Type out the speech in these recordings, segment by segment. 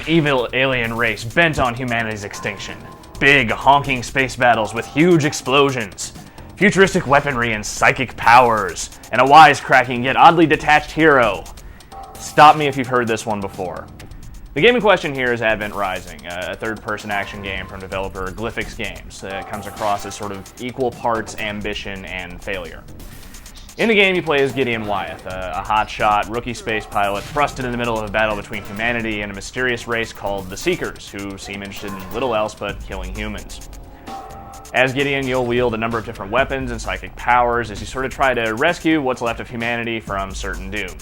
evil alien race bent on humanity's extinction. Big, honking space battles with huge explosions. Futuristic weaponry and psychic powers. And a wisecracking yet oddly detached hero. Stop me if you've heard this one before. The game in question here is Advent Rising, a third-person action game from developer Glyphix Games that comes across as sort of equal parts ambition and failure. In the game, you play as Gideon Wyeth, a hotshot rookie space pilot thrust into the middle of a battle between humanity and a mysterious race called the Seekers, who seem interested in little else but killing humans. As Gideon, you'll wield a number of different weapons and psychic powers as you sort of try to rescue what's left of humanity from certain doom.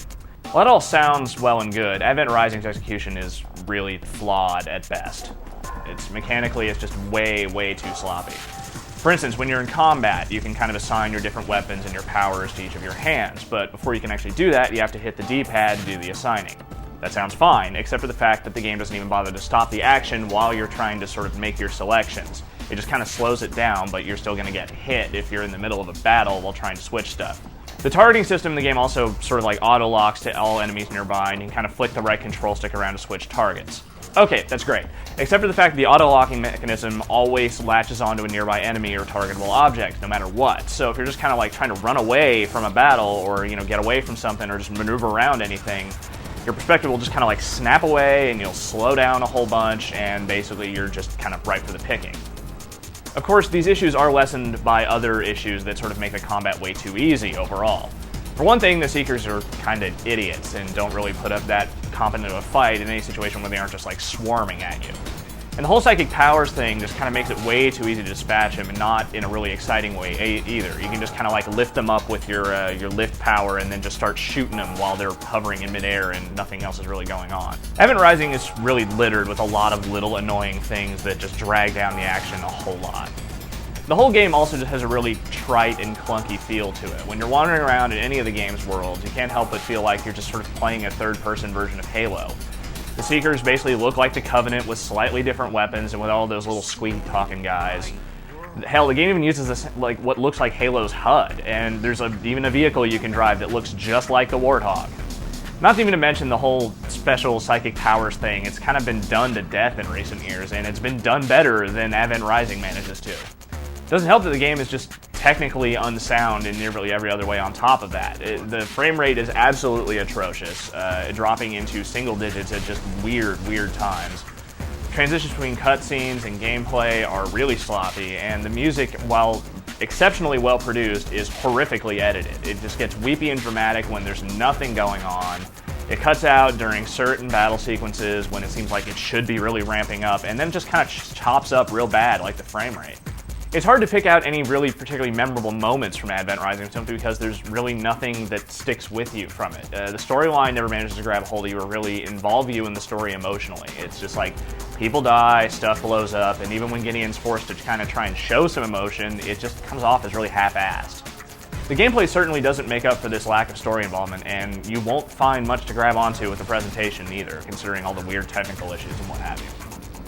While that all sounds well and good, Advent Rising's execution is really flawed at best. Mechanically, it's just way too sloppy. For instance, when you're in combat, you can kind of assign your different weapons and your powers to each of your hands, but before you can actually do that, you have to hit the D-pad to do the assigning. That sounds fine, except for the fact that the game doesn't even bother to stop the action while you're trying to sort of make your selections. It just kind of slows it down, but you're still going to get hit if you're in the middle of a battle while trying to switch stuff. The targeting system in the game also sort of like auto-locks to all enemies nearby, and you can kind of flick the right control stick around to switch targets. Okay, that's great. Except for the fact that the auto-locking mechanism always latches onto a nearby enemy or targetable object, no matter what. So if you're just kind of like trying to run away from a battle or, get away from something or just maneuver around anything, your perspective will just kind of like snap away and you'll slow down a whole bunch and basically you're just kind of ripe for the picking. Of course, these issues are lessened by other issues that sort of make the combat way too easy overall. For one thing, the Seekers are kind of idiots and don't really put up that competent of a fight in any situation where they aren't just like swarming at you. And the whole psychic powers thing just kind of makes it way too easy to dispatch them, and not in a really exciting way either. You can just kind of like lift them up with your lift power and then just start shooting them while they're hovering in midair and nothing else is really going on. Advent Rising is really littered with a lot of little annoying things that just drag down the action a whole lot. The whole game also just has a really trite and clunky feel to it. When you're wandering around in any of the game's worlds, you can't help but feel like you're just sort of playing a third-person version of Halo. The Seekers basically look like the Covenant with slightly different weapons and with all those little squeaky-talking guys. Hell, the game even uses this, like what looks like Halo's HUD, and there's even a vehicle you can drive that looks just like the Warthog. Not even to mention the whole special psychic powers thing. It's kind of been done to death in recent years, and it's been done better than Advent Rising manages to. It doesn't help that the game is just technically unsound in nearly every other way on top of that. The frame rate is absolutely atrocious, dropping into single digits at just weird times. Transitions between cutscenes and gameplay are really sloppy, and the music, while exceptionally well produced, is horrifically edited. It just gets weepy and dramatic when there's nothing going on. It cuts out during certain battle sequences when it seems like it should be really ramping up, and then just kind of chops up real bad like the frame rate. It's hard to pick out any really particularly memorable moments from Advent Rising simply because there's really nothing that sticks with you from it. The storyline never manages to grab a hold of you or really involve you in the story emotionally. It's just like people die, stuff blows up, and even when Gideon's forced to kind of try and show some emotion, it just comes off as really half-assed. The gameplay certainly doesn't make up for this lack of story involvement, and you won't find much to grab onto with the presentation either, considering all the weird technical issues and what have you.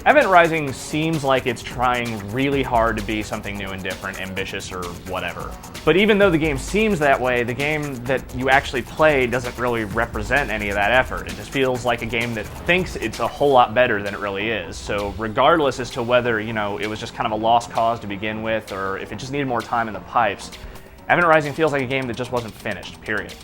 Advent Rising seems like it's trying really hard to be something new and different, ambitious, or whatever. But even though the game seems that way, the game that you actually play doesn't really represent any of that effort. It just feels like a game that thinks it's a whole lot better than it really is. So regardless as to whether, it was just kind of a lost cause to begin with, or if it just needed more time in the pipes, Advent Rising feels like a game that just wasn't finished, period.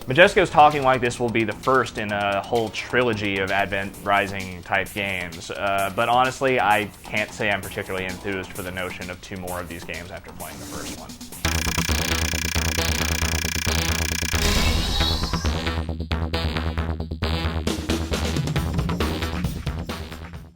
Majesco's talking like this will be the first in a whole trilogy of Advent Rising type games, but honestly, I can't say I'm particularly enthused for the notion of 2 more of these games after playing the first one.